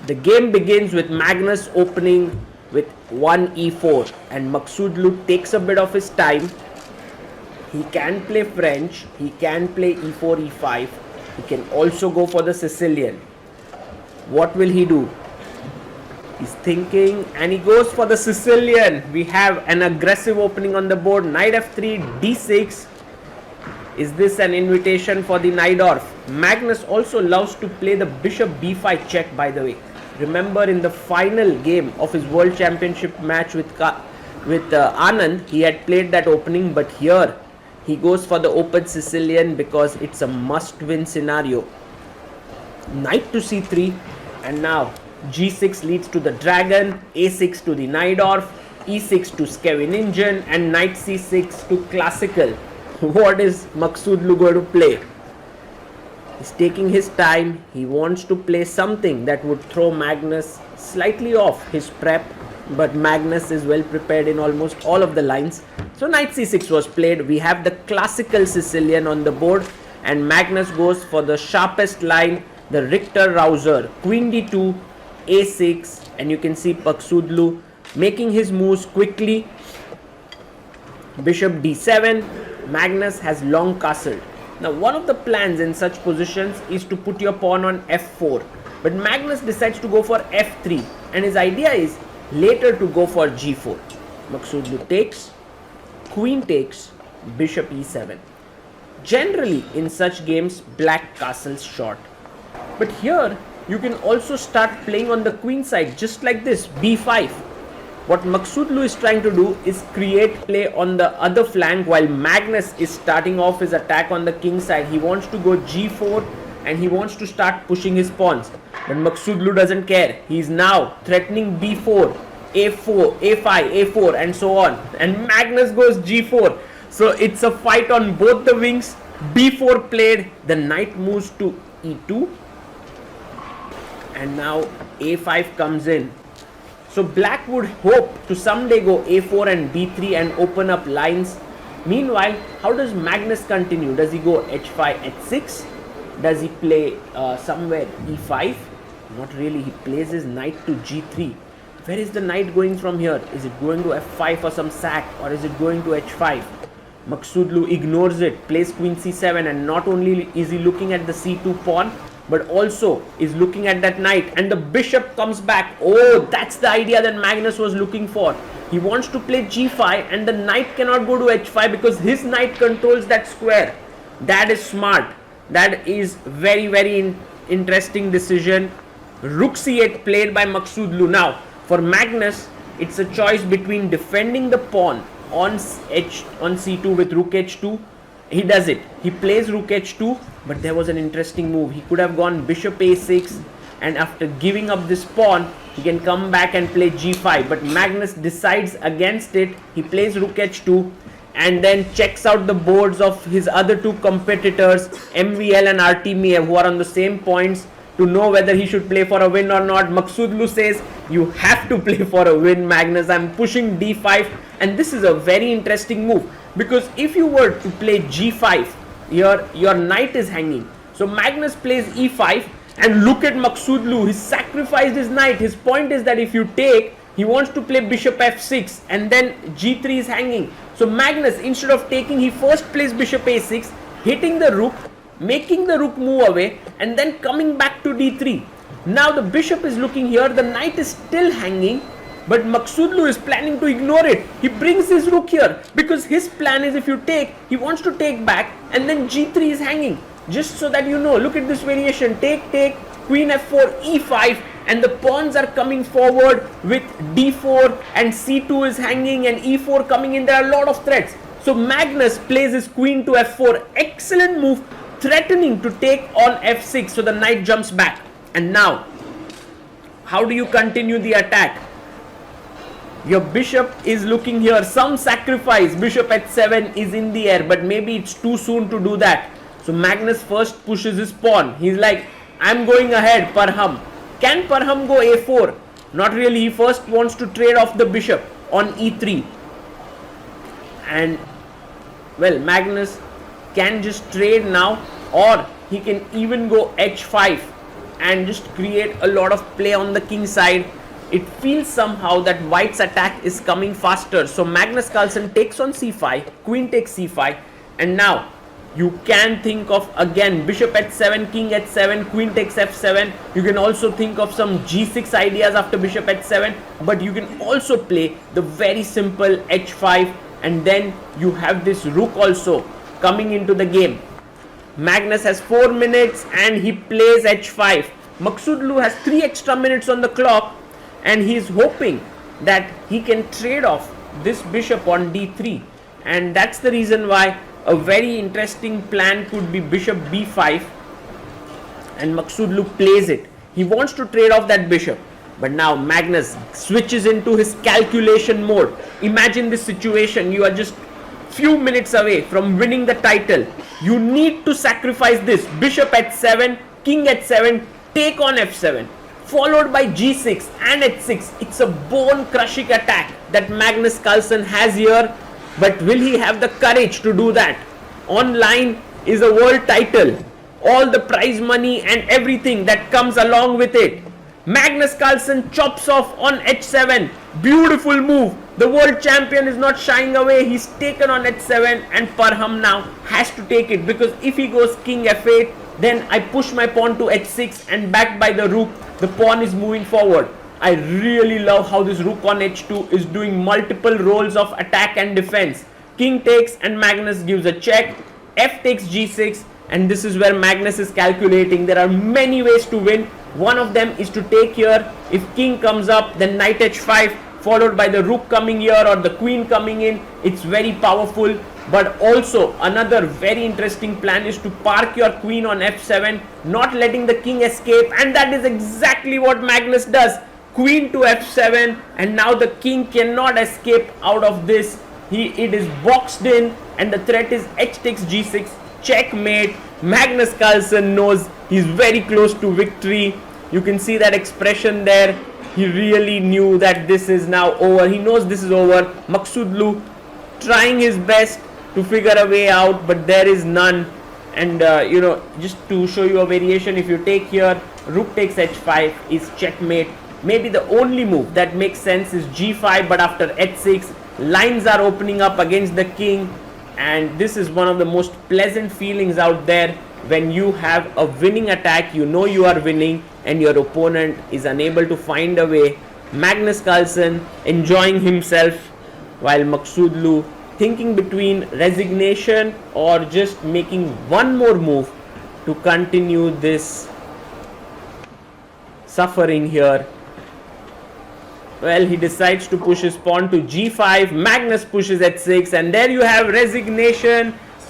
The game begins with Magnus opening with 1 e4 and Maksudlu takes a bit of his time. He can play French, he can play e4, e5, he can also go for the Sicilian. What will he do? He's thinking and he goes for the Sicilian. We have an aggressive opening on the board. Knight f3, d6. Is this an invitation for the Najdorf? Magnus also loves to play the bishop b5 check, by the way. Remember, in the final game of his world championship match with Anand, he had played that opening, but here he goes for the open Sicilian because it's a must-win scenario. Knight to c3, and now g6 leads to the dragon, a6 to the Najdorf, e6 to Scheveningen, and knight c6 to classical. What is Maksudlu going to play? He's taking his time. He wants to play something that would throw Magnus slightly off his prep, but Magnus is well prepared in almost all of the lines. So knight c6 was played. We have the classical Sicilian on the board, and Magnus goes for the sharpest line, the Richter-Rauser, queen d2, a6, and you can see Maksudlu making his moves quickly. Bishop d7. Magnus has long castled. Now, one of the plans in such positions is to put your pawn on f4, but Magnus decides to go for f3, and his idea is later to go for g4. Maksudlu takes, queen takes, bishop e7. Generally, in such games, black castles short. But here, you can also start playing on the queen side, just like this, b5. What Maksudlu is trying to do is create play on the other flank while Magnus is starting off his attack on the king side. He wants to go g4 and he wants to start pushing his pawns. But Maksudlu doesn't care. He is now threatening b4, a4, a5, a4 and so on. And Magnus goes g4. So it's a fight on both the wings. b4 played, the knight moves to e2. And now a5 comes in. So black would hope to someday go a4 and b3 and open up lines. Meanwhile, how does Magnus continue? Does he go h5, h6? Does he play somewhere e5? Not really. He plays his knight to g3. Where is the knight going from here? Is it going to f5 for some sack, or is it going to h5? Maksudlu ignores it, plays queen c7, and not only is he looking at the c2 pawn, but also is looking at that knight, and the bishop comes back. Oh, that's the idea that Magnus was looking for. He wants to play g5 and the knight cannot go to h5 because his knight controls that square. That is smart. That is very interesting decision. Rook c8 played by Maksudlu. Now, for Magnus, it's a choice between defending the pawn on c2 with rook h2. He does it. He plays rook h2, but there was an interesting move. He could have gone bishop a6, and after giving up this pawn, he can come back and play g5. But Magnus decides against it. He plays rook h2 and then checks out the boards of his other two competitors, MVL and Artemiev, who are on the same points, to know whether he should play for a win or not. Maksudlu says, you have to play for a win, Magnus. I'm pushing d5, and this is a very interesting move. Because if you were to play g5, your knight is hanging. So Magnus plays e5, and look at Maksudlu. He sacrificed his knight. His point is that if you take, he wants to play bishop f6, and then g3 is hanging. So Magnus, instead of taking, he first plays bishop a6, hitting the rook, making the rook move away, and then coming back to d3. Now the bishop is looking here. The knight is still hanging, but Maksudlu is planning to ignore it. He brings his rook here because his plan is, if you take, he wants to take back, and then g3 is hanging. Just so that you know, look at this variation. Take, queen f4, e5, and the pawns are coming forward with d4, and c2 is hanging, and e4 coming in. There are a lot of threats. So Magnus plays his queen to f4. Excellent move, threatening to take on f6. So the knight jumps back. And now, how do you continue the attack? Your bishop is looking here. Some sacrifice. Bishop h7 is in the air, but maybe it's too soon to do that. So Magnus first pushes his pawn. He's like, I'm going ahead, Parham. Can Parham go a4? Not really. He first wants to trade off the bishop on e3. And, well, Magnus can just trade now, or he can even go h5. and just create a lot of play on the king side. It feels somehow that white's attack is coming faster. So Magnus Carlsen takes on c5, queen takes c5, and now you can think of again bishop h7, king h7, queen takes f7. You can also think of some g6 ideas after bishop h7, but you can also play the very simple h5, and then you have this rook also coming into the game. Magnus has 4 minutes and he plays h5. Maksudlu has 3 extra minutes on the clock, and he is hoping that he can trade off this bishop on d3, and that's the reason why a very interesting plan could be bishop b5, and Maksudlu plays it. He wants to trade off that bishop, but now Magnus switches into his calculation mode. Imagine this situation: you are just few minutes away from winning the title. You need to sacrifice this. Bishop h7, king h7, take on f7, followed by g6 and h6. It's a bone crushing attack that Magnus Carlsen has here, but will he have the courage to do that? Online is a world title, all the prize money and everything that comes along with it. Magnus Carlsen chops off on h7. Beautiful move. The world champion is not shying away. He's taken on h7, and Parham now has to take it, because if he goes king f8, then I push my pawn to h6, and backed by the rook, the pawn is moving forward. I really love how this rook on h2 is doing multiple roles of attack and defense. King takes and Magnus gives a check. F takes g6, and this is where Magnus is calculating. There are many ways to win. One of them is to take here. If king comes up, then knight h5, followed by the rook coming here or the queen coming in. It's very powerful. But also another very interesting plan is to park your queen on f7, not letting the king escape, and that is exactly what Magnus does. Queen to f7, and now the king cannot escape out of this. It is boxed in, and the threat is h takes g6, checkmate. Magnus Carlsen knows he's very close to victory. You can see that expression there. He really knew that this is now over. He knows this is over. Maksudlu trying his best to figure a way out, but there is none. And just to show you a variation, if you take here, rook takes h5 is checkmate. Maybe the only move that makes sense is g5, but after h6, lines are opening up against the king, and this is one of the most pleasant feelings out there when you have a winning attack. You know you are winning, and your opponent is unable to find a way. Magnus Carlsen enjoying himself, while Maksudlu thinking between resignation or just making one more move to continue this suffering here. Well, he decides to push his pawn to g5. Magnus pushes h6, and there you have resignation.